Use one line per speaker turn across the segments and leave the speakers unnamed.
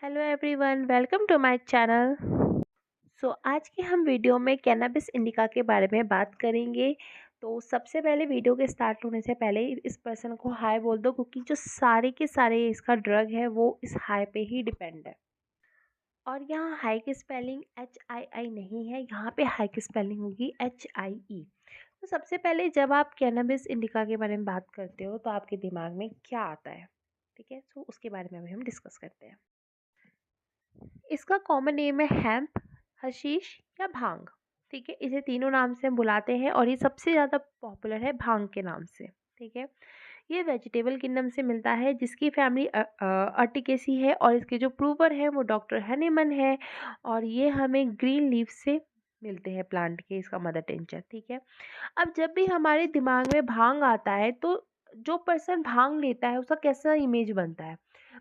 Hello everyone, welcome to my channel. आज की हम वीडियो में कैनबिस इंडिका के बारे में बात करेंगे। तो सबसे पहले वीडियो के स्टार्ट होने से पहले इस पर्सन को हाय बोल दो, क्योंकि जो सारे के सारे इसका ड्रग है वो इस हाय पे ही डिपेंड है। और यहाँ हाई की स्पेलिंग HII नहीं है, यहाँ पे हाई की स्पेलिंग होगी HIE। तो सबसे पहले जब आप कैनबिस इंडिका के बारे में बात करते हो तो आपके दिमाग में क्या आता है? ठीक है, सो उसके बारे में अभी हम डिस्कस करते हैं। इसका कॉमन नेम है हेम्प, हशीश या भांग। ठीक है, इसे तीनों नाम से हम बुलाते हैं और ये सबसे ज़्यादा पॉपुलर है भांग के नाम से। ठीक है, ये वेजिटेबल किंगडम से मिलता है, जिसकी फैमिली अर्टिकेसी है और इसके जो प्रूवर है वो डॉक्टर हनीमन है। और ये हमें ग्रीन लीफ से मिलते हैं, प्लांट के, इसका मदर टिंचर। ठीक है, अब जब भी हमारे दिमाग में भांग आता है तो जो पर्सन भांग लेता है उसका कैसा इमेज बनता है?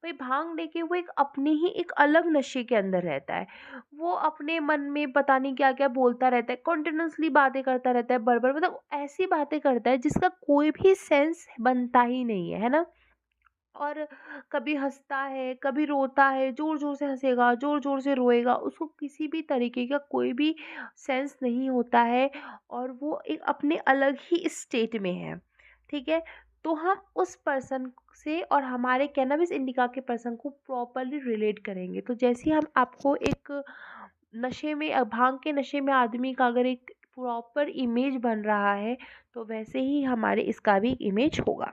भाई भांग लेके वो एक अपनी ही एक अलग नशे के अंदर रहता है। वो अपने मन में पता नहीं क्या क्या बोलता रहता है, कॉन्टिन्यूसली बातें करता रहता है, बड़बड़, मतलब ऐसी बातें करता है जिसका कोई भी सेंस बनता ही नहीं है ना। और कभी हंसता है, कभी रोता है, जोर जोर से हंसेगा, जोर जोर से रोएगा, उसको किसी भी तरीके का कोई भी सेंस नहीं होता है। और वो एक अपने अलग ही स्टेट में है। ठीक है, तो हम उस पर्सन से और हमारे कैनबिस इंडिका के पर्सन को प्रॉपरली रिलेट करेंगे। तो जैसे ही हम आपको एक नशे में भांग के नशे में आदमी का अगर एक प्रॉपर इमेज बन रहा है, तो वैसे ही हमारे इसका भी एक इमेज होगा।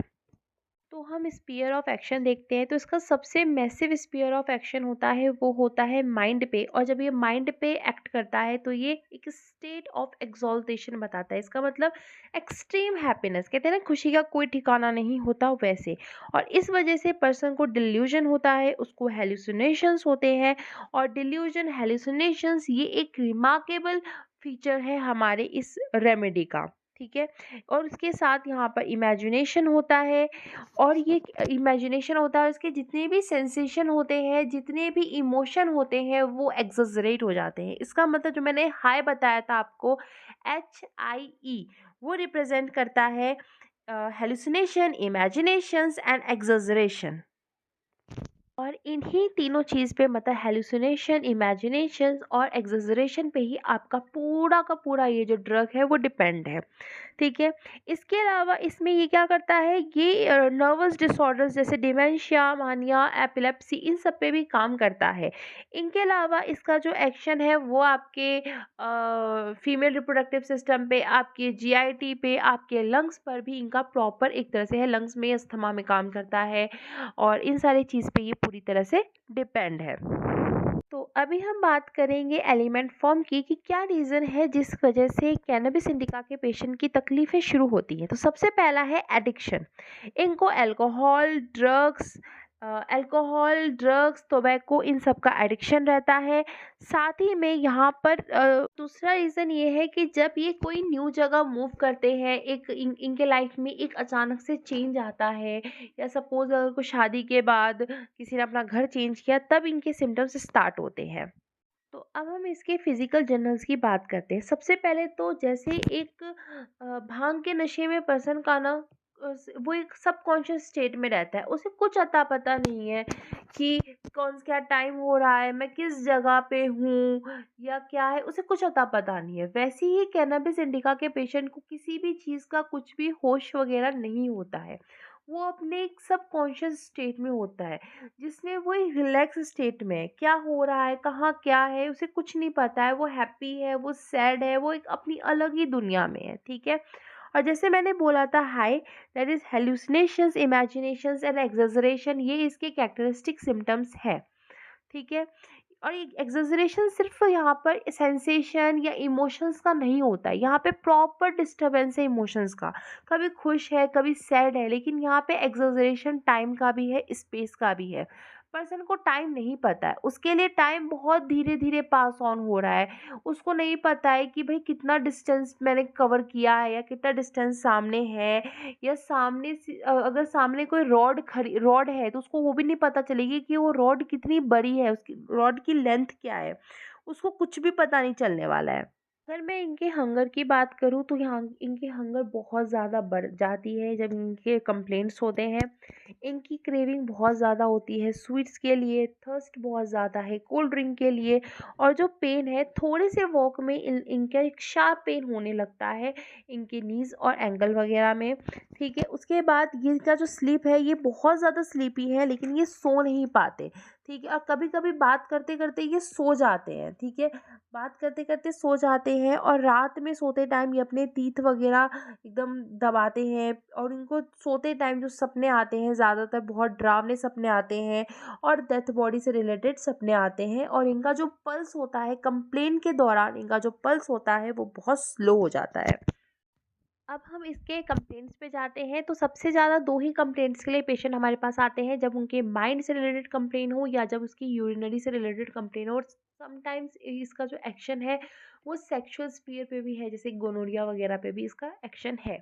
तो हम स्पीयर ऑफ एक्शन देखते हैं, तो इसका सबसे मैसिव स्पीयर ऑफ एक्शन होता है वो होता है माइंड पे। और जब ये माइंड पे एक्ट करता है तो ये एक स्टेट ऑफ एक्सॉल्टेशन बताता है। इसका मतलब एक्सट्रीम हैप्पीनेस, कहते हैं ना खुशी का कोई ठिकाना नहीं होता वैसे। और इस वजह से पर्सन को डिल्यूजन होता है, उसको हेलुसिनेशंस होते हैं। और डिल्यूजन, हेलुसिनेशंस ये एक रिमार्केबल फीचर है हमारे इस रेमेडी का। ठीक है, और उसके साथ यहाँ पर इमेजिनेशन होता है। और ये इमेजिनेशन होता है, उसके जितने भी सेंसेशन होते हैं, जितने भी इमोशन होते हैं, वो एग्जजरेट हो जाते हैं। इसका मतलब जो मैंने हाई बताया था आपको, HIE, वो रिप्रेजेंट करता है हेलुसिनेशन, इमेजिनेशंस एंड एग्जजरेशन। और इन्हीं तीनों चीज़ पे, मतलब हेलुसिनेशन, इमेजिनेशंस और एग्जजरेशन पे ही आपका पूरा का पूरा ये जो ड्रग है वो डिपेंड है। ठीक है, इसके अलावा इसमें ये क्या करता है, ये नर्वस डिसऑर्डर्स जैसे डिमेंशिया, मानिया, एपिलेप्सी, इन सब पे भी काम करता है। इनके अलावा इसका जो एक्शन है वो आपके फीमेल रिप्रोडक्टिव सिस्टम पे, आपके GIT पे, आपके लंग्स पर भी इनका प्रॉपर एक तरह से है, लंग्स में, अस्थमा में काम करता है। और इन सारी चीज़ पे ये पूरी तरह से डिपेंड है। तो अभी हम बात करेंगे एलिमेंट फॉर्म की, कि क्या रीज़न है जिस वजह से कैनबिस इंडिका के पेशेंट की तकलीफ़ें शुरू होती हैं। तो सबसे पहला है एडिक्शन। इनको अल्कोहल, ड्रग्स, टोबैको, इन सब का एडिक्शन रहता है। साथ ही में यहाँ पर दूसरा रीज़न ये है कि जब ये कोई न्यू जगह मूव करते हैं, एक इनके लाइफ में एक अचानक से चेंज आता है, या सपोज़ अगर कोई शादी के बाद किसी ने अपना घर चेंज किया, तब इनके सिम्टम्स स्टार्ट होते हैं। तो अब हम इसके फिजिकल जर्नल्स की बात करते हैं। सबसे पहले तो जैसे एक भांग के नशे में पर्सन का ना, वो एक सबकॉन्शियस स्टेट में रहता है, उसे कुछ अता पता नहीं है कि कौन क्या टाइम हो रहा है, मैं किस जगह पे हूँ या क्या है, उसे कुछ अता पता नहीं है। वैसे ही कैनबिस इंडिका के पेशेंट को किसी भी चीज़ का कुछ भी होश वगैरह नहीं होता है। वो अपने एक सबकॉन्शियस स्टेट में होता है, जिसमें वो एक रिलैक्स स्टेट में है। क्या हो रहा है, कहाँ क्या है, उसे कुछ नहीं पता है। वो हैप्पी है, वो सैड है, वो एक अपनी अलग ही दुनिया में है। ठीक है, और जैसे मैंने बोला था high, that is hallucinations, imaginations and exaggeration, ये इसके कैरेक्टरिस्टिक सिम्टम्स है। ठीक है, और ये एग्जैजरेशन सिर्फ यहाँ पर सेंसेशन या इमोशंस का नहीं होता है, यहाँ पे प्रॉपर डिस्टरबेंस है इमोशंस का। कभी खुश है, कभी सैड है, लेकिन यहाँ पे एग्जैजरेशन टाइम का भी है, स्पेस का भी है। पर्सन को टाइम नहीं पता है, उसके लिए टाइम बहुत धीरे धीरे पास ऑन हो रहा है। उसको नहीं पता है कि भाई कितना डिस्टेंस मैंने कवर किया है, या कितना डिस्टेंस सामने है, या अगर सामने कोई रॉड है तो उसको वो भी नहीं पता चलेगी कि वो रॉड कितनी बड़ी है, उसकी रॉड की लेंथ क्या है, उसको कुछ भी पता नहीं चलने वाला है। अगर मैं इनके हंगर की बात करूँ तो यहाँ इनकी हंगर बहुत ज़्यादा बढ़ जाती है जब इनके कंप्लेंट्स होते हैं। इनकी क्रेविंग बहुत ज़्यादा होती है स्वीट्स के लिए, थर्स्ट बहुत ज़्यादा है कोल्ड ड्रिंक के लिए। और जो पेन है थोड़े से वॉक में इनका एक शार्प पेन होने लगता है इनके नीज़ और एंकल वगैरह में। ठीक है, उसके बाद ये इनका जो स्लीप है ये बहुत ज़्यादा स्लीपी है, लेकिन ये सो नहीं पाते। ठीक है, और कभी कभी बात करते करते ये सो जाते हैं। ठीक है, बात करते करते सो जाते हैं और रात में सोते टाइम ये अपने तीत वगैरह एकदम दबाते हैं। और इनको सोते टाइम जो सपने आते हैं ज़्यादातर बहुत डरावने सपने आते हैं और डेथ बॉडी से रिलेटेड सपने आते हैं। और इनका जो पल्स होता है कंप्लेन के दौरान, इनका जो पल्स होता है वो बहुत स्लो हो जाता है। अब हम इसके कंप्लेंट्स पे जाते हैं, तो सबसे ज़्यादा दो ही कंप्लेंट्स के लिए पेशेंट हमारे पास आते हैं, जब उनके माइंड से रिलेटेड कंप्लेन हो या जब उसकी यूरिनरी से रिलेटेड कंप्लेन हो। और समटाइम्स इसका जो एक्शन है वो सेक्सुअल स्फीयर पे भी है, जैसे गोनोरिया वगैरह पे भी इसका एक्शन है।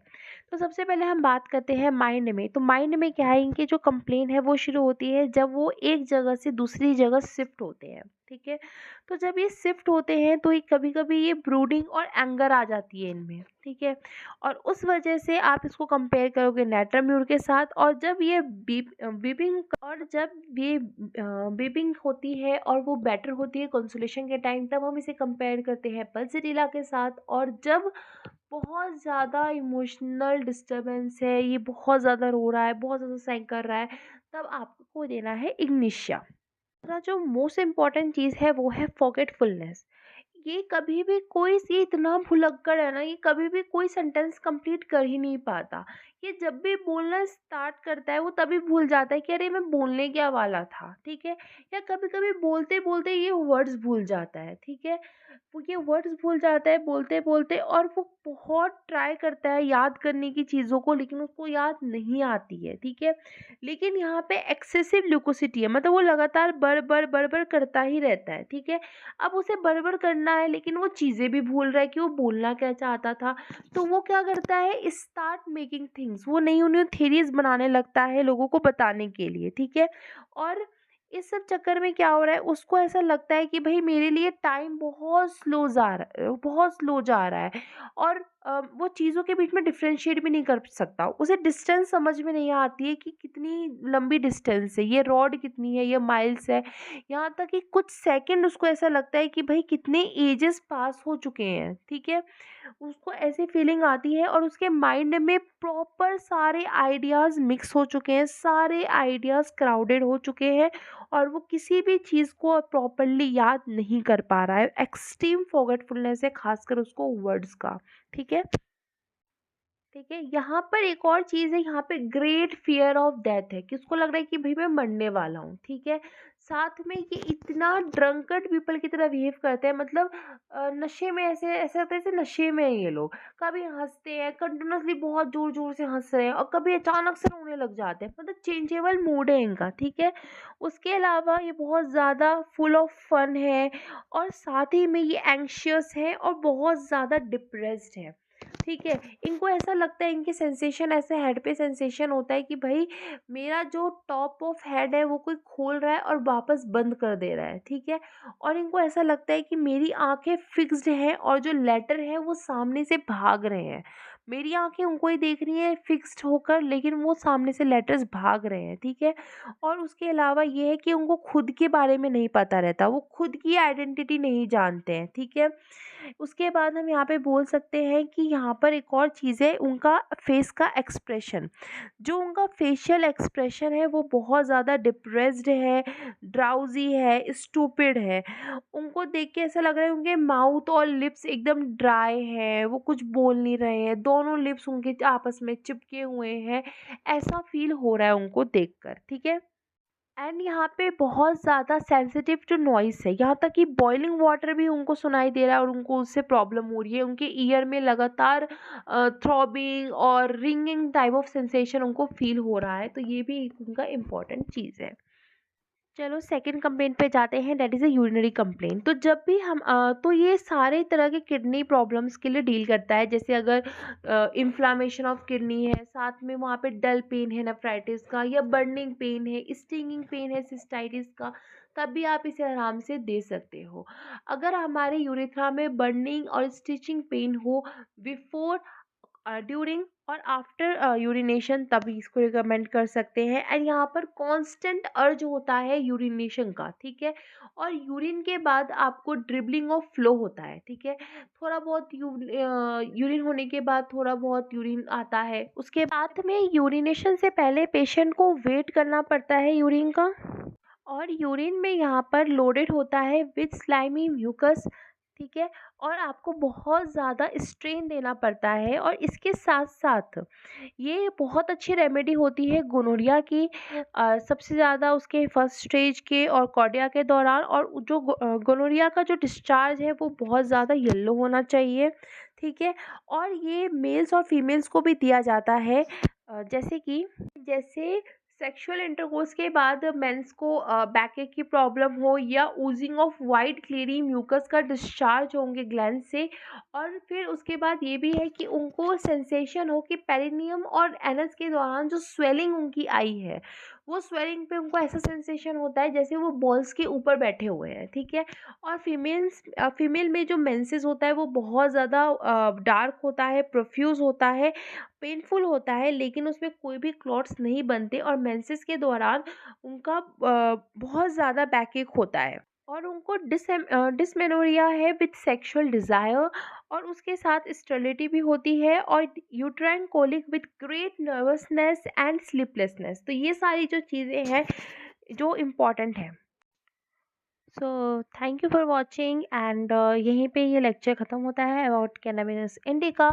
तो सबसे पहले हम बात करते हैं माइंड में। तो माइंड में क्या है, इनकी जो कंप्लेन है वो शुरू होती है जब वो एक जगह से दूसरी जगह शिफ्ट होते हैं। ठीक है, तो जब ये शिफ्ट होते हैं तो ये कभी कभी ये ब्रूडिंग और एंगर आ जाती है इनमें। ठीक है, और उस वजह से आप इसको कंपेयर करोगे नेट्राम्यूर के साथ। और जब ये बीपिंग होती है और वो बेटर होती है कंसोलेशन के टाइम, तब हम इसे कंपेयर करते हैं पल्सरीला के साथ। और जब बहुत ज़्यादा इमोशनल डिस्टर्बेंस है, ये बहुत ज़्यादा रो रहा है, बहुत ज़्यादा साइन कर रहा है, तब आपको देना है इग्निशिया। दूसरा जो मोस्ट इम्पॉर्टेंट चीज़ है वो है फॉरगेटफुलनेस। ये कभी भी कोई ये इतना भुलक्कड़ है ना, ये कभी भी कोई सेंटेंस कंप्लीट कर ही नहीं पाता। ये जब भी बोलना स्टार्ट करता है वो तभी भूल जाता है कि अरे मैं बोलने क्या वाला था। ठीक है, या कभी कभी बोलते बोलते ये वर्ड्स भूल जाता है। ठीक है, वो ये वर्ड्स भूल जाता है बोलते बोलते, और वो बहुत ट्राई करता है याद करने की चीज़ों को, लेकिन उसको याद नहीं आती है। ठीक है, लेकिन यहाँ पे एक्सेसिव ल्यूकोसिटी है, मतलब वो लगातार बड़ करता ही रहता है। ठीक है, अब उसे बड़ करना है लेकिन वो चीज़ें भी भूल रहा है कि वो बोलना क्या चाहता था। तो वो क्या करता है, स्टार्ट मेकिंग थिंग्स, वो नई न्यू थेरीज बनाने लगता है लोगों को बताने के लिए। ठीक है, और इस सब चक्कर में क्या हो रहा है, उसको ऐसा लगता है कि भाई मेरे लिए टाइम बहुत स्लो जा रहा है। और वो चीज़ों के बीच में डिफ्रेंशिएट भी नहीं कर सकता, उसे डिस्टेंस समझ में नहीं आती है कि कितनी लंबी डिस्टेंस है, ये रॉड कितनी है, ये माइल्स है। यहाँ तक कि कुछ सेकंड उसको ऐसा लगता है कि भाई कितने एजेस पास हो चुके हैं। ठीक है, उसको ऐसी फीलिंग आती है और उसके माइंड में प्रॉपर सारे आइडियाज़ मिक्स हो चुके हैं, सारे आइडियाज़ क्राउडेड हो चुके हैं, और वो किसी भी चीज़ को प्रॉपरली याद नहीं कर पा रहा है। एक्सट्रीम फॉरगेटफुलनेस है, खासकर उसको वर्ड्स का। ठीक है, ठीक है, यहाँ पर एक और चीज़ है, यहाँ पे ग्रेट फियर ऑफ डेथ है कि उसको लग रहा है कि भाई मैं मरने वाला हूँ। ठीक है, साथ में ये इतना ड्रंकर्ड पीपल की तरह बिहेव करते हैं, मतलब नशे में ऐसे ऐसे होता है जैसे नशे में है ये लोग। कभी हंसते हैं कंटिन्यूसली, बहुत जोर जोर से हंस रहे हैं, और कभी अचानक से रोने लग जाते हैं, मतलब चेंजेबल मूड है इनका। ठीक है, उसके अलावा ये बहुत ज़्यादा फुल ऑफ फन है, और साथ ही में ये एंग्शियस है और बहुत ज़्यादा डिप्रेस्ड है। ठीक है, इनको ऐसा लगता है, इनके सेंसेशन ऐसे हेड पे सेंसेशन होता है कि भाई मेरा जो टॉप ऑफ हेड है वो कोई खोल रहा है और वापस बंद कर दे रहा है। ठीक है, और इनको ऐसा लगता है कि मेरी आंखें फिक्स्ड हैं और जो लेटर है वो सामने से भाग रहे हैं। मेरी आंखें उनको ही देख रही हैं फिक्स्ड होकर, लेकिन वो सामने से लेटर्स भाग रहे हैं। ठीक है, और उसके अलावा ये है कि उनको खुद के बारे में नहीं पता रहता, वो खुद की आइडेंटिटी नहीं जानते हैं। ठीक है, उसके बाद हम यहाँ पे बोल सकते हैं कि यहाँ पर एक और चीज़ है, उनका फेस का एक्सप्रेशन। जो उनका फेशियल एक्सप्रेशन है वो बहुत ज़्यादा डिप्रेस्ड है, ड्राउजी है, स्टूपिड है। उनको देख के ऐसा लग रहा है उनके माउथ और लिप्स एकदम ड्राई है, वो कुछ बोल नहीं रहे हैं, दोनों लिप्स उनके आपस में चिपके हुए हैं, ऐसा फील हो रहा है उनको देखकर। ठीक है, एंड यहाँ पे बहुत ज़्यादा सेंसिटिव टू नॉइस है, यहाँ तक कि बॉइलिंग वाटर भी उनको सुनाई दे रहा है और उनको उससे प्रॉब्लम हो रही है। उनके ईयर में लगातार थ्रॉबिंग और रिंगिंग टाइप ऑफ सेंसेशन उनको फील हो रहा है, तो ये भी एक उनका इम्पॉर्टेंट चीज़ है। चलो सेकंड कंप्लेंट पे जाते हैं, that is a urinary complaint. तो जब भी हम तो ये सारे तरह के किडनी प्रॉब्लम्स के लिए डील करता है। जैसे अगर इन्फ्लामेशन ऑफ किडनी है, साथ में वहाँ पे डल पेन है नेफ्राइटिस का, या बर्निंग पेन है, स्टिंगिंग पेन है सिस्टाइटिस का, तब भी आप इसे आराम से दे सकते हो। अगर हमारे यूरेथ्रा में बर्निंग और स्टिचिंग पेन हो बिफोर, ड्यूरिंग और आफ्टर यूरिनेशन, तभी इसको रिकमेंड कर सकते हैं। एंड यहाँ पर कांस्टेंट अर्ज होता है यूरिनेशन का, ठीक है। और यूरिन के बाद आपको ड्रिबलिंग ऑफ फ्लो होता है, ठीक है। थोड़ा बहुत यूरिन होने के बाद थोड़ा बहुत यूरिन आता है। उसके साथ में यूरिनेशन से पहले पेशेंट को वेट करना पड़ता है यूरिन का। और यूरिन में यहाँ पर लोडेड होता है विथ स्लाइमी म्यूकस, ठीक है। और आपको बहुत ज़्यादा स्ट्रेन देना पड़ता है। और इसके साथ साथ ये बहुत अच्छी रेमेडी होती है गोनोरिया की, सबसे ज़्यादा उसके फर्स्ट स्टेज के और कॉर्डिया के दौरान। और जो गोनोरिया का जो डिस्चार्ज है वो बहुत ज़्यादा येलो होना चाहिए, ठीक है। और ये मेल्स और फीमेल्स को भी दिया जाता है। जैसे सेक्सुअल इंटरकोर्स के बाद मेंस को बैकएक की प्रॉब्लम हो, या ऊजिंग ऑफ वाइट क्लीयरी म्यूकस का डिस्चार्ज होंगे ग्लैंड से। और फिर उसके बाद ये भी है कि उनको सेंसेशन हो कि पेरिनियम और एनस के दौरान जो स्वेलिंग उनकी आई है, वो स्वेलिंग पे उनको ऐसा सेंसेशन होता है जैसे वो बॉल्स के ऊपर बैठे हुए हैं, ठीक है। और फीमेल में जो मेंसेस होता है वो बहुत ज़्यादा डार्क होता है, प्रोफ्यूज होता है, पेनफुल होता है, लेकिन उसमें कोई भी क्लॉट्स नहीं बनते। और मेंसेस के दौरान उनका बहुत ज़्यादा बैकएक होता है। और उनको डिसमेनोरिया है विथ सेक्सुअल डिज़ायर। और उसके साथ स्टेरिलिटी भी होती है, और uterine colic with great nervousness and sleeplessness. तो ये सारी जो चीज़ें हैं जो इम्पॉर्टेंट है। So thank you for watching. And यहीं पे ये लेक्चर ख़त्म होता है अबाउट कैनाबिस इंडिका,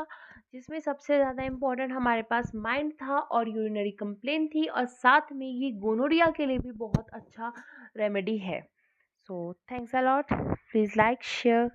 जिसमें सबसे ज़्यादा इम्पोर्टेंट हमारे पास माइंड था और यूरिनरी कंप्लेंट थी, और साथ में ये गोनोरिया के लिए भी बहुत अच्छा रेमेडी है। So thanks a lot, please like share.